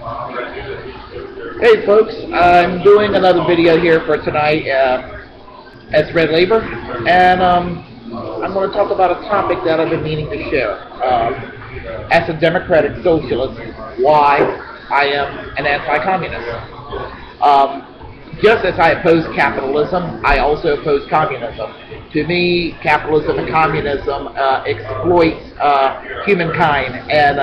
Hey folks, I'm doing another video here for tonight as Red Labor, and I'm going to talk about a topic that I've been meaning to share. As a democratic socialist, why I am an anti-communist. Just as I oppose capitalism, I also oppose communism. To me, capitalism and communism exploit humankind, and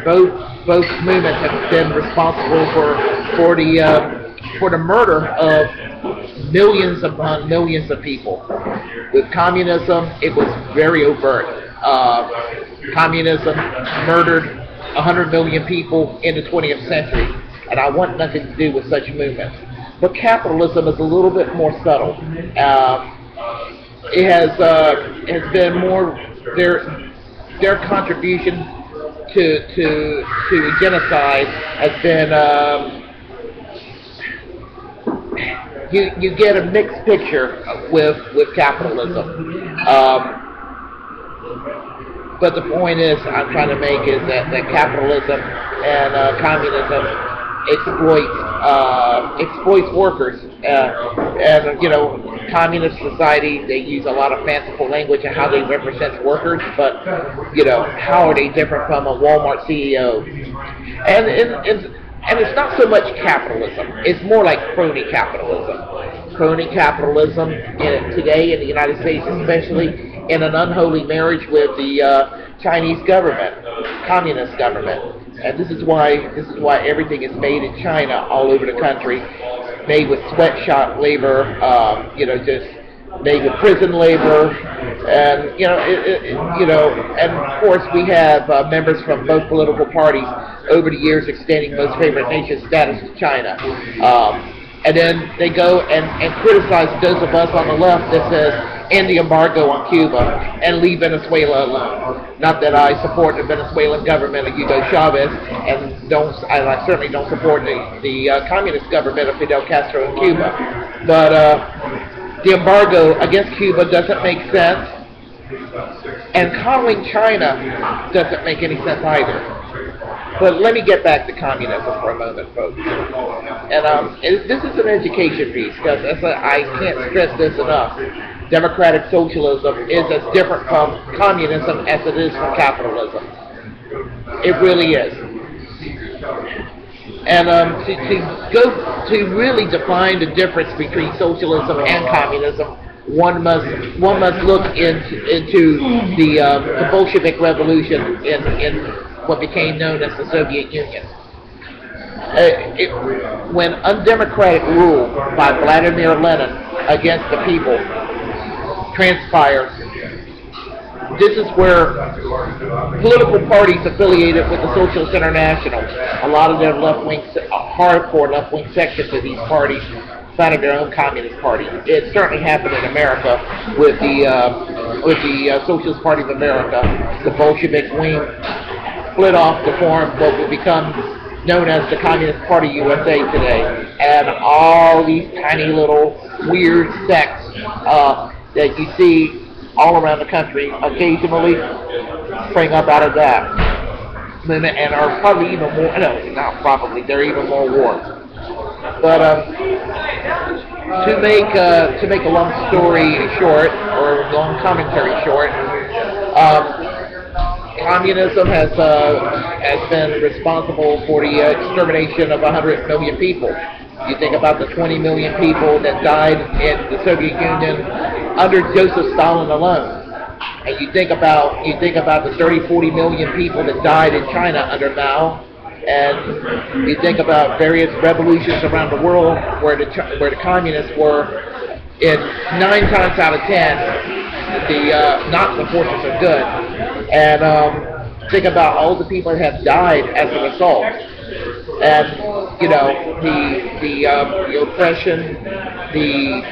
both movements have been responsible for the murder of millions upon millions of people. With communism, it was very overt. Communism murdered 100 million people in the 20th century, and I want nothing to do with such movements. But capitalism is a little bit more subtle. It has been more their contribution to genocide has been you get a mixed picture with capitalism. But the point I'm trying to make is that capitalism and communism exploits workers, and communist society, they use a lot of fanciful language and how they represent workers, but how are they different from a Walmart CEO? And it's not so much capitalism, it's more like crony capitalism. Crony capitalism today in the United States, especially in an unholy marriage with the Chinese government, communist government. And this is why everything is made in China all over the country, made with sweatshop labor, just made with prison labor, and and of course we have members from both political parties over the years extending most favored nation status to China, and then they go and criticize those of us on the left that says end the embargo on Cuba and leave Venezuela alone. Not that I support the Venezuelan government of Hugo Chavez, and I certainly don't support the communist government of Fidel Castro in Cuba. But the embargo against Cuba doesn't make sense, and coddling China doesn't make any sense either. But let me get back to communism for a moment, folks. And this is an education piece, because I can't stress this enough. Democratic socialism is as different from communism as it is from capitalism. It really is. And to really define the difference between socialism and communism, one must look into the Bolshevik Revolution in what became known as the Soviet Union. When undemocratic rule by Vladimir Lenin against the people transpired, this is where political parties affiliated with the Socialist International, a lot of their hardcore left-wing sections of these parties founded their own communist party. It certainly happened in America with the Socialist Party of America. The Bolshevik wing split off to form what would become known as the Communist Party USA today, and all these tiny little weird sects that you see all around the country occasionally spring up out of that, and are probably even more. No, not probably. They're even more warped. But to make a long story short, or a long commentary short, communism has been responsible for the extermination of 100 million people. You think about the 20 million people that died in the Soviet Union under Joseph Stalin alone, and you think about the 30-40 million people that died in China under Mao, and you think about various revolutions around the world where the communists were, in 9 times out of 10, not the forces of good, and think about all the people that have died as a result. And the oppression, the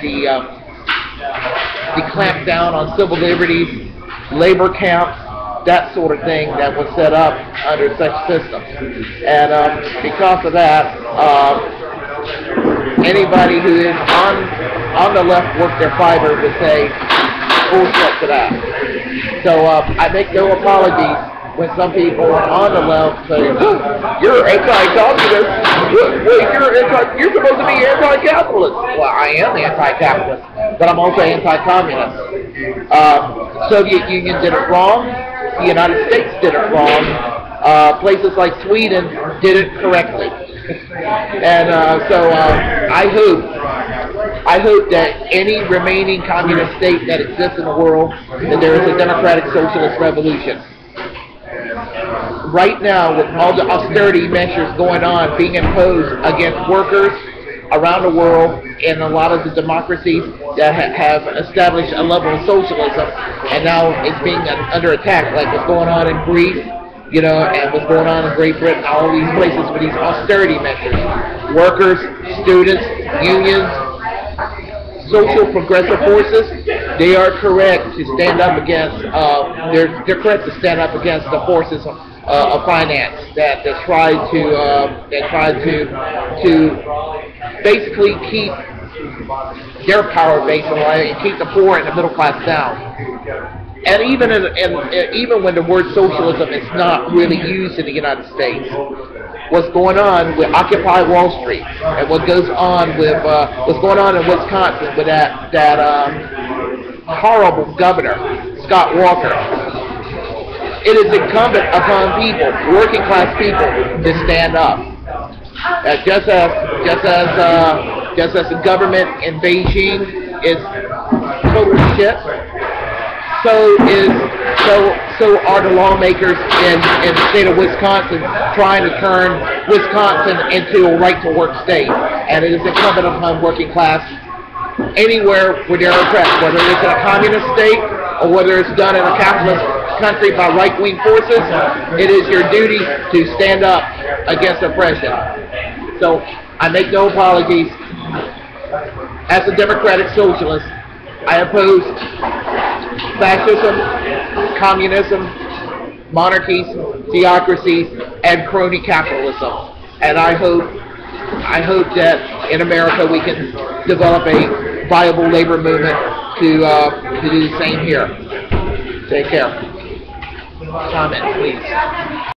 clampdown on civil liberties, labor camps, that sort of thing that was set up under such systems. And because of that, anybody who is on the left work their fiber would say bullshit to that. So I make no apologies when some people on the left say, "You're anti-communist. Well, you're supposed to be anti-capitalist." Well, I am anti-capitalist, but I'm also anti-communist. Soviet Union did it wrong. The United States did it wrong. Places like Sweden did it correctly. And I hope that any remaining communist state that exists in the world, that there is a democratic socialist revolution. Right now, with all the austerity measures going on, being imposed against workers around the world, in a lot of the democracies that have established a level of socialism, and now it's being under attack, like what's going on in Greece, and what's going on in Great Britain, all these places with these austerity measures. Workers, students, unions, social progressive forces, they are correct to stand up against. They're correct to stand up against the forces of finance that try to basically keep their power base alive and keep the poor and the middle class down. And even when the word socialism is not really used in the United States, what's going on with Occupy Wall Street and what goes on with what's going on in Wisconsin with that horrible governor, Scott Walker. It is incumbent upon people, working class people, to stand up. Just as the government in Beijing is total shit, so are the lawmakers in the state of Wisconsin trying to turn Wisconsin into a right-to-work state. And it is incumbent upon working class anywhere where they're oppressed, whether it's in a communist state or whether it's done in a capitalist country by right-wing forces. It is your duty to stand up against oppression. So I make no apologies. As a democratic socialist, I oppose fascism, communism, monarchies, theocracies, and crony capitalism. And I hope that in America we can develop a viable labor movement to do the same here. Take care. Comment, please.